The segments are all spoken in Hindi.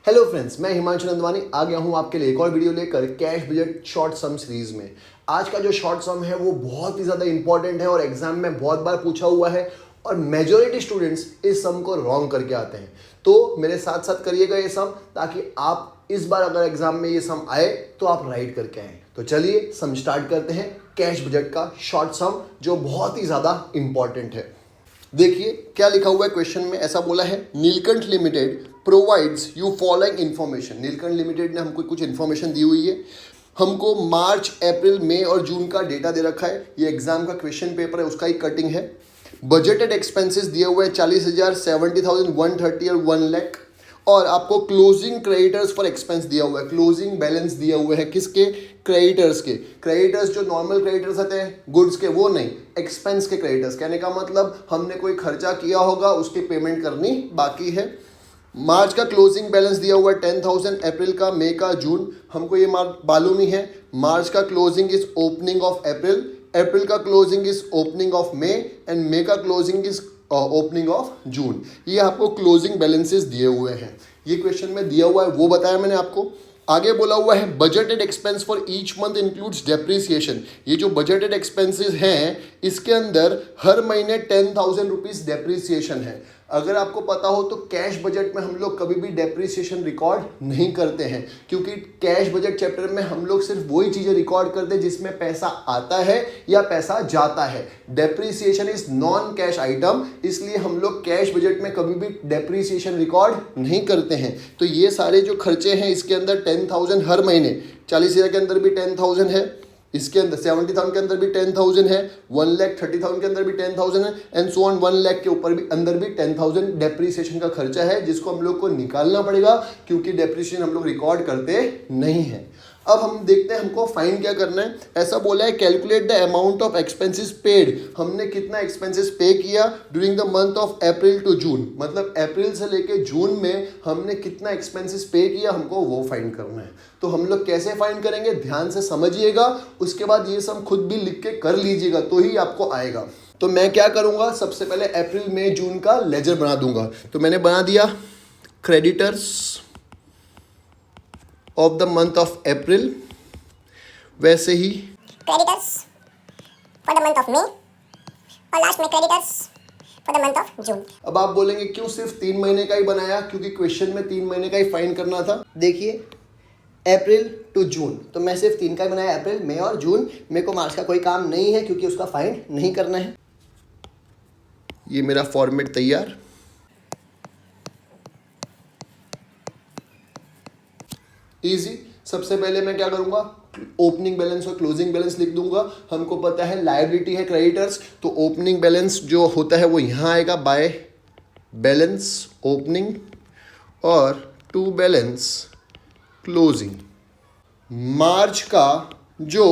हेलो फ्रेंड्स, मैं हिमांशु नंदवानी आ गया हूं आपके लिए एक और वीडियो लेकर cash budget short sum series में। आज का जो शॉर्ट सम है वो बहुत ही ज़्यादा इंपॉर्टेंट है और एग्जाम में बहुत बार पूछा हुआ है और मेजॉरिटी स्टूडेंट्स इस सम को रॉन्ग करके आते हैं। तो मेरे साथ साथ करिएगा ये सम, ताकि आप इस बार अगर एग्जाम में ये सम आए तो आप राइट करके आए। तो चलिए सम स्टार्ट करते हैं, कैश बजट का शॉर्ट सम जो बहुत ही ज़्यादा इंपॉर्टेंट है। देखिए क्या लिखा हुआ है क्वेश्चन में, ऐसा बोला है Neelkanth limited provides you following information. Neelkanth limited ने हमको कुछ इन्फॉर्मेशन दी हुई है, हमको मार्च, अप्रैल, मई और जून का डेटा दे रखा है। ये एग्जाम का क्वेश्चन पेपर है, उसका ही कटिंग है। बजटेड एक्सपेंसेस दिए हुए हैं 40,000, 70,000, 130 और 1 लाख। और आपको क्लोजिंग क्रेडिटर्स फॉर एक्सपेंस दिया हुआ है, क्लोजिंग बैलेंस दिया हुआ है। किसके? क्रेडिटर्स के। क्रेडिटर्स जो नॉर्मल क्रेडिटर्स होते हैं गुड्स के, वो नहीं, एक्सपेंस के क्रेडिटर्स। कहने का मतलब हमने कोई खर्चा किया होगा, उसकी पेमेंट करनी बाकी है। मार्च का क्लोजिंग बैलेंस दिया हुआ है 10,000, अप्रैल का, मई का, जून हमको ये मालूम ही है। मार्च का closing is opening of April, April का closing is opening of May and May का closing is opening of June. ये आपको क्लोजिंग बैलेंसेस दिए हुए हैं, ये क्वेश्चन में दिया हुआ है, वो बताया मैंने आपको। आगे बोला हुआ है budgeted expense for each month includes depreciation. ये जो बजटेड एक्सपेंसेस हैं इसके अंदर हर महीने 10,000 रुपीज़ डेप्रिसिएशन है। अगर आपको पता हो तो कैश बजट में हम लोग कभी भी डेप्रिसिएशन रिकॉर्ड नहीं करते हैं, क्योंकि कैश बजट चैप्टर में हम लोग सिर्फ वही चीज़ें रिकॉर्ड करते हैं जिसमें पैसा आता है या पैसा जाता है। Depreciation is non cash item, इसलिए हम लोग कैश बजट में कभी भी डेप्रिसिएशन रिकॉर्ड नहीं करते हैं। तो ये सारे जो खर्चे हैं इसके अंदर 10,000 हर महीने, 40,000 के अंदर भी 10,000 है, इसके अंदर 70,000 के अंदर भी 10,000 है, 1,30,000 के अंदर भी 10,000 है एंड सो ऑन 1 लाख के ऊपर भी अंदर भी 10,000 डेप्रिसिएशन का खर्चा है, जिसको हम लोग को निकालना पड़ेगा क्योंकि डेप्रिसिएशन हम लोग रिकॉर्ड करते नहीं हैं। अब हम देखते हैं हमको फाइंड क्या करना है। ऐसा बोला है calculate the amount of expenses paid. हमने कितना एक्सपेंसेस पे किया during the month of April to June, मतलब अप्रैल से लेके जून में हमने कितना एक्सपेंसेस पे किया, हमको वो फाइंड करना है। तो हम लोग कैसे फाइंड करेंगे, ध्यान से समझिएगा, उसके बाद ये सब खुद भी लिख के कर लीजिएगा तो ही आपको आएगा। तो मैं क्या करूँगा, सबसे पहले अप्रैल, मई, जून का लेजर बना दूंगा। तो मैंने बना दिया creditors of the month of April, वैसे ही creditors for the month of May और लास्ट में creditors for the month of June. अब आप बोलेंगे क्यों सिर्फ 3 महीने का ही बनाया, क्योंकि क्वेश्चन में 3 महीने का ही फाइंड करना था। देखिए अप्रैल टू जून, तो मैं सिर्फ 3 का ही बनाया, अप्रैल, मई और जून। मेरे को मार्च का कोई काम नहीं है क्योंकि उसका फाइंड नहीं करना है। ये मेरा फॉर्मेट तैयार। इजी। सबसे पहले मैं क्या करूंगा, ओपनिंग बैलेंस और क्लोजिंग बैलेंस लिख दूंगा। हमको पता है लायबिलिटी है क्रेडिटर्स, तो ओपनिंग बैलेंस जो होता है वो यहाँ आएगा बाय बैलेंस ओपनिंग और टू बैलेंस क्लोजिंग। मार्च का जो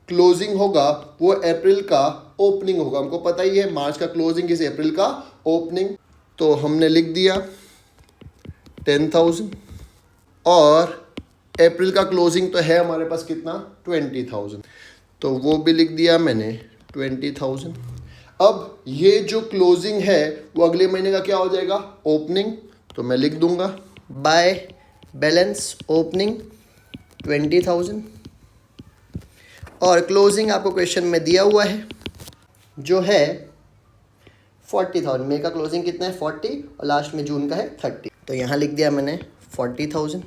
क्लोजिंग होगा वो अप्रैल का ओपनिंग होगा। हमको पता ही है मार्च का क्लोजिंग इज अप्रैल का ओपनिंग, तो हमने लिख दिया 10,000 और अप्रैल का क्लोजिंग तो है हमारे पास कितना, 20,000, तो वो भी लिख दिया मैंने 20,000। अब ये जो क्लोजिंग है वो अगले महीने का क्या हो जाएगा, ओपनिंग, तो मैं लिख दूंगा बाय बैलेंस ओपनिंग 20,000 और क्लोजिंग आपको क्वेश्चन में दिया हुआ है जो है 40,000। मई का क्लोजिंग कितना है 40 और लास्ट में जून का है 30, तो यहाँ लिख दिया मैंने 40,000।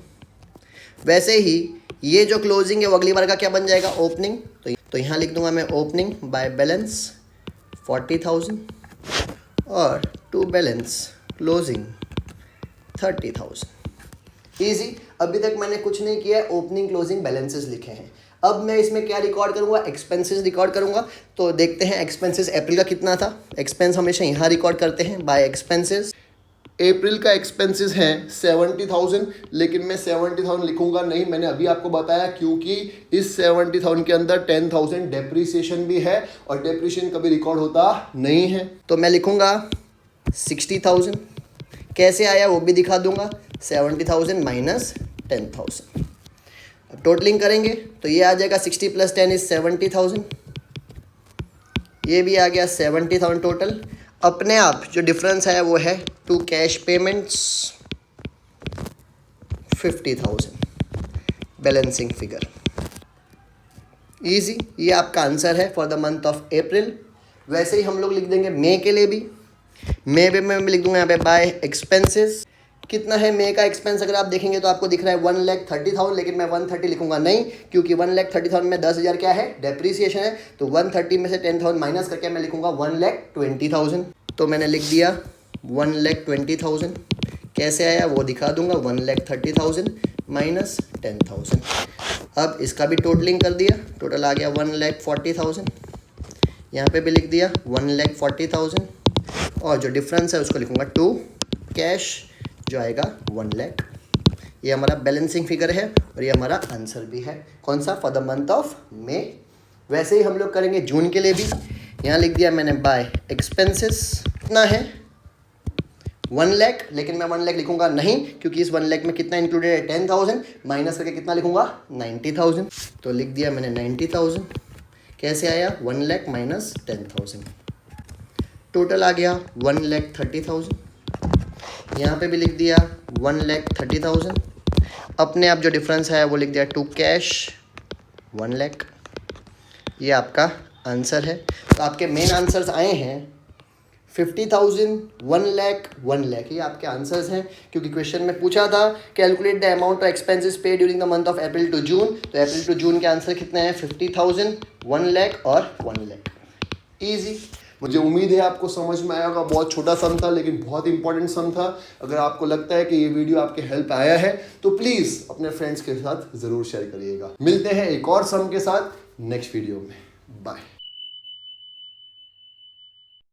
वैसे ही ये जो क्लोजिंग है वो अगली बार का क्या बन जाएगा, ओपनिंग, तो यहाँ लिख दूंगा मैं ओपनिंग बाय बैलेंस 40,000 और टू बैलेंस क्लोजिंग 30,000। इजी। अभी तक मैंने कुछ नहीं किया, ओपनिंग क्लोजिंग बैलेंसेस लिखे हैं। अब मैं इसमें क्या रिकॉर्ड करूंगा, एक्सपेंसेस रिकॉर्ड करूंगा। तो देखते हैं एक्सपेंसेस अप्रैल का कितना था। एक्सपेंस हमेशा यहाँ रिकॉर्ड करते हैं बाय एक्सपेंसेस। अप्रैल का एक्सपेंसेस हैं 70,000, लेकिन मैं 70,000 लिखूंगा नहीं, मैंने अभी आपको बताया, क्योंकि इस 70,000 के अंदर 10,000 डेप्रिसिएशन भी है और डेप्रिसिएशन कभी रिकॉर्ड होता नहीं है। तो मैं लिखूंगा 60,000। कैसे आया वो भी दिखा दूंगा, 70,000 माइनस 10,000। अब टोटलिंग करेंगे तो ये आ जाएगा 60 + 10 इज 70,000। ये भी आ गया 70,000 टोटल। अपने आप जो डिफरेंस है वो है two cash payments 50,000 balancing figure. Easy, ये आपका आंसर है for the month of April. वैसे ही हम लोग लिख देंगे मई के लिए भी। मई में मैं लिख दूंगा यहाँ पे बाय एक्सपेंसेस। कितना है मई का एक्सपेंस, अगर आप देखेंगे तो आपको दिख रहा है 1,30,000, लेकिन मैं 130 लिखूंगा नहीं, क्योंकि 1,30,000 में 10,000 क्या है, डेप्रीसिएशन है। तो 130 में से 10,000 माइनस करके मैं लिखूंगा 1,20,000। तो मैंने लिख दिया 1,20,000। कैसे आया वो दिखा दूंगा, 1,30,000 माइनस 10,000। अब इसका भी टोटलिंग कर दिया, टोटल आ गया 1,40,000। यहाँ पे भी लिख दिया 1,40,000, और जो डिफरेंस है उसको लिखूंगा 2 कैश, जो आएगा 1 लाख। ये हमारा बैलेंसिंग फिगर है और ये हमारा आंसर भी है। कौन सा, for the month of May. वैसे ही हम लोग करेंगे जून के लिए भी। यहाँ लिख दिया मैंने बाय एक्सपेंसेस। कितना है 1 लाख, लेकिन मैं 1 लाख लिखूंगा नहीं, क्योंकि इस 1 लाख में कितना इंक्लूडेड है, 10,000 माइनस करके कितना लिखूंगा, 90,000। तो लिख दिया मैंने 90,000। कैसे आया, 1 लाख माइनस 10,000। टोटल आ गया 1,30,000। यहाँ पे भी लिख दिया 1,30,000। अपने आप जो डिफरेंस है वो लिख दिया 2 कैश 1 लाख। ये आपका आंसर है। तो आपके मेन आंसर्स आए हैं 50,000, 1 लाख, 1 लाख। ये आपके आंसर्स हैं, क्योंकि क्वेश्चन में पूछा था calculate the amount of expenses pay during the month of April to June. तो अप्रैल टू जून के आंसर कितने हैं, 50,000, 1 लाख और 1 लाख। ईजी। मुझे उम्मीद है आपको समझ में आया होगा। बहुत छोटा सम था लेकिन बहुत इंपॉर्टेंट सम था। अगर आपको लगता है कि ये वीडियो आपके हेल्प आया है तो प्लीज़ अपने फ्रेंड्स के साथ ज़रूर शेयर करिएगा। मिलते हैं एक और सम के साथ नेक्स्ट वीडियो में। बाय।